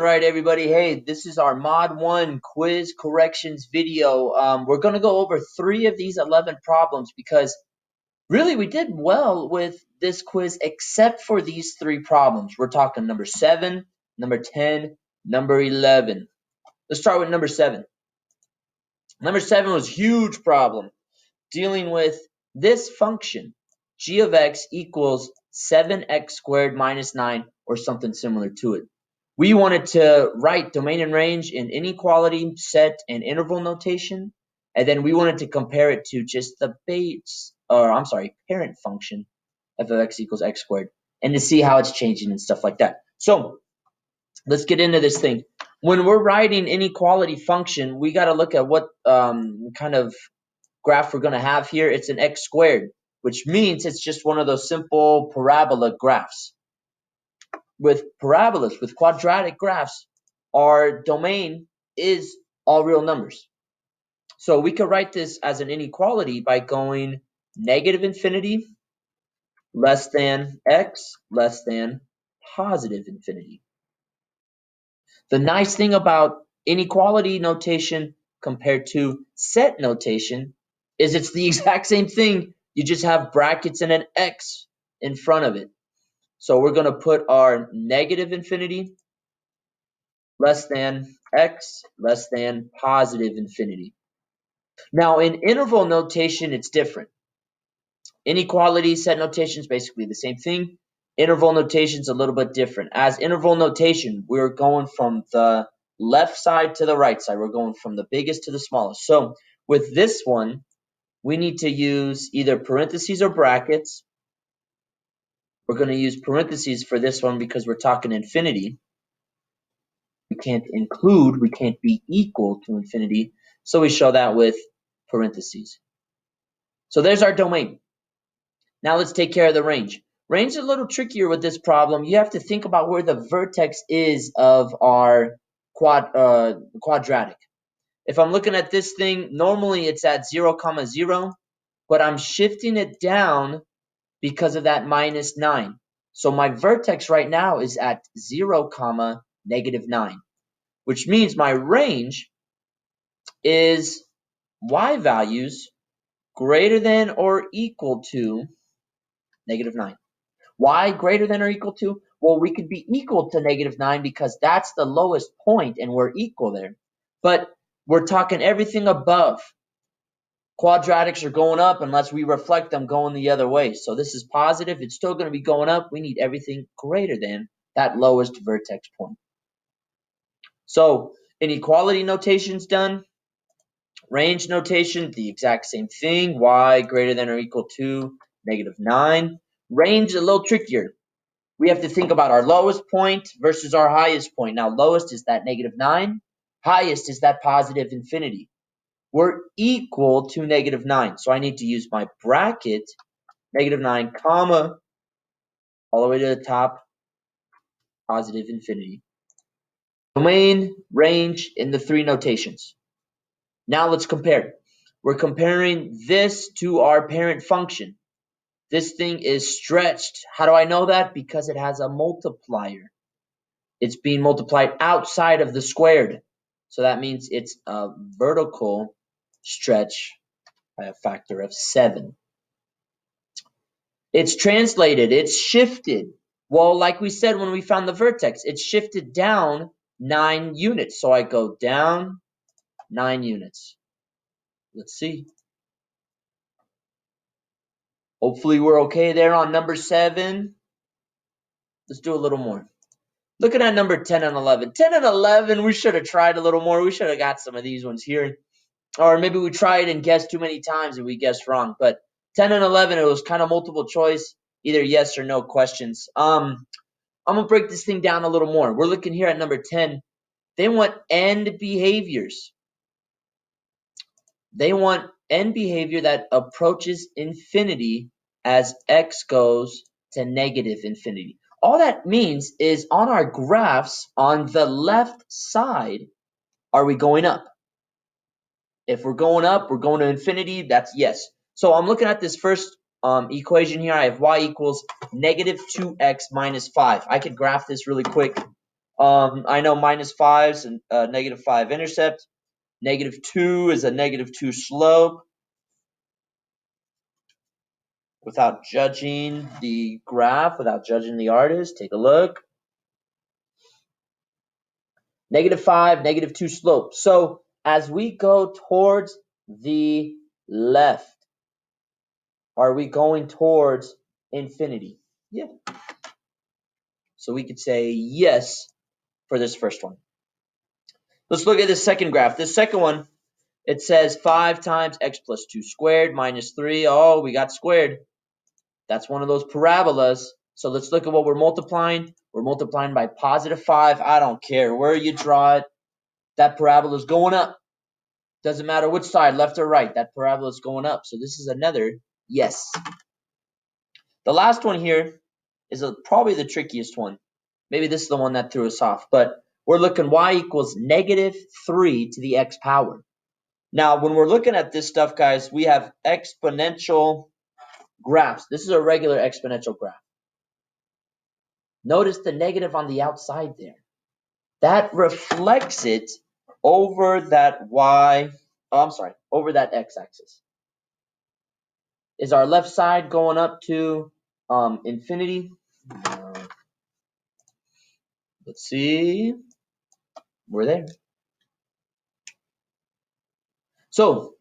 All right, everybody. Hey, this is our Mod 1 quiz corrections video. We're going to go over 3 of these 11 problems because really we did well with this quiz except for these 3 problems. We're talking number 7, number 10, number 11. Let's start with number 7. Number 7 was a huge problem dealing with this function, g of x equals 7x squared minus 9 or something similar to it. We wanted to write domain and range in inequality, set, and interval notation, and then we wanted to compare it to just the parent function f of x equals x squared, and to see how it's changing and stuff like that. So let's get into this thing. When we're writing inequality function, we got to look at what kind of graph we're going to have here. It's an x squared, which means it's just one of those simple parabola graphs. With parabolas, with quadratic graphs, our domain is all real numbers. So we could write this as an inequality by going negative infinity less than x less than positive infinity. The nice thing about inequality notation compared to set notation is it's the exact same thing. You just have brackets and an x in front of it. So we're going to put our negative infinity less than x less than positive infinity. Now in interval notation, it's different. Inequality set notation is basically the same thing. Interval notation is a little bit different. As interval notation, we're going from the left side to the right side. We're going from the biggest to the smallest. So with this one, we need to use either parentheses or brackets. We're going to use parentheses for this one because we're talking infinity. We can't include, we can't be equal to infinity. So we show that with parentheses. So there's our domain. Now let's take care of the range. Range is a little trickier with this problem. You have to think about where the vertex is of our quadratic. If I'm looking at this thing, normally it's at 0, 0, but I'm shifting it down because of that minus 9. So my vertex right now is at 0, negative 9, which means my range is y values greater than or equal to negative 9. Why greater than or equal to? Well, we could be equal to negative 9 because that's the lowest point and we're equal there. But we're talking everything above. Quadratics are going up unless we reflect them going the other way. So this is positive. It's still going to be going up. We need everything greater than that lowest vertex point. So inequality notation's done. Range notation, the exact same thing. Y greater than or equal to negative 9. Range is a little trickier. We have to think about our lowest point versus our highest point. Now, lowest is that negative 9. Highest is that positive infinity. We're equal to negative 9. So I need to use my bracket, negative 9, comma, all the way to the top, positive infinity. Domain, range, in the 3 notations. Now let's compare. We're comparing this to our parent function. This thing is stretched. How do I know that? Because it has a multiplier. It's being multiplied outside of the squared. So that means it's a vertical stretch by a factor of 7. It's translated. It's shifted. Well, like we said when we found the vertex, it's shifted down 9 units. So I go down 9 units. Let's see. Hopefully we're okay there on number 7. Let's do a little more. Looking at number 10 and 11. 10 and 11, we should have tried a little more. We should have got some of these ones here. Or maybe we tried and guessed too many times and we guessed wrong. But 10 and 11, it was kind of multiple choice, either yes or no questions. I'm going to break this thing down a little more. We're looking here at number 10. They want end behaviors. They want end behavior that approaches infinity as x goes to negative infinity. All that means is on our graphs, on the left side, are we going up? If we're going up, we're going to infinity, that's yes. So I'm looking at this first equation here. I have y equals negative 2x minus 5. I could graph this really quick. I know -5 is a -5 intercept. -2 is a -2 slope. Without judging the graph, without judging the artist, take a look. -5, -2 slope. So as we go towards the left, are we going towards infinity? Yeah. So we could say yes for this first one. Let's look at the second graph. This second one, it says 5 times x plus 2 squared minus 3. Oh, we got squared. That's one of those parabolas. So let's look at what we're multiplying. We're multiplying by +5. I don't care where you draw it. That parabola is going up. Doesn't matter which side, left or right. That parabola is going up. So this is another yes. The last one here is probably the trickiest one. Maybe this is the one that threw us off. But we're looking y equals -3 to the x power. Now, when we're looking at this stuff, guys, we have exponential graphs. This is a regular exponential graph. Notice the negative on the outside there. That reflects it over that over that x-axis. Is our left side going up to infinity? Let's see. We're there. So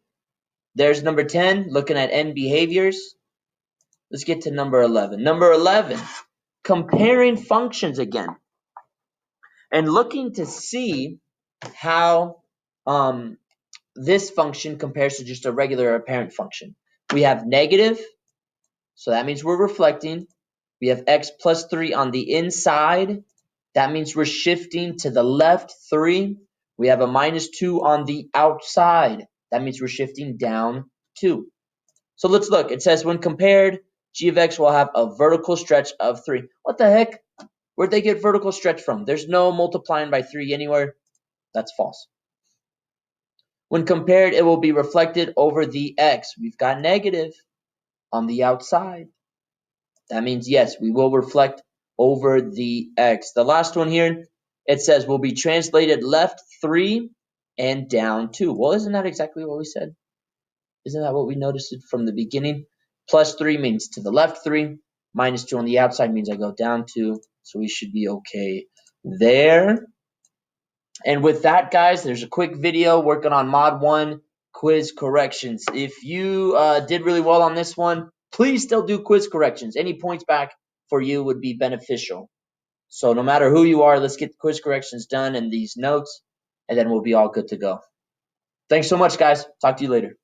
there's number 10, looking at end behaviors. Let's get to number 11. Number 11, comparing functions again. And looking to see how this function compares to just a regular apparent function. We have negative, so that means we're reflecting. We have x plus 3 on the inside. That means we're shifting to the left 3. We have a -2 on the outside. That means we're shifting down 2. So let's look. It says when compared, g of x will have a vertical stretch of 3. What the heck? Where'd they get vertical stretch from? There's no multiplying by 3 anywhere. That's false. When compared, it will be reflected over the x. We've got negative on the outside. That means, yes, we will reflect over the x. The last one here, it says will be translated left 3 and down 2. Well, isn't that exactly what we said? Isn't that what we noticed from the beginning? Plus 3 means to the left 3. -2 on the outside means I go down 2. So we should be okay there. And with that, guys, there's a quick video working on Mod 1 quiz corrections. If you did really well on this one, please still do quiz corrections. Any points back for you would be beneficial. So no matter who you are, let's get the quiz corrections done and these notes, and then we'll be all good to go. Thanks so much, guys. Talk to you later.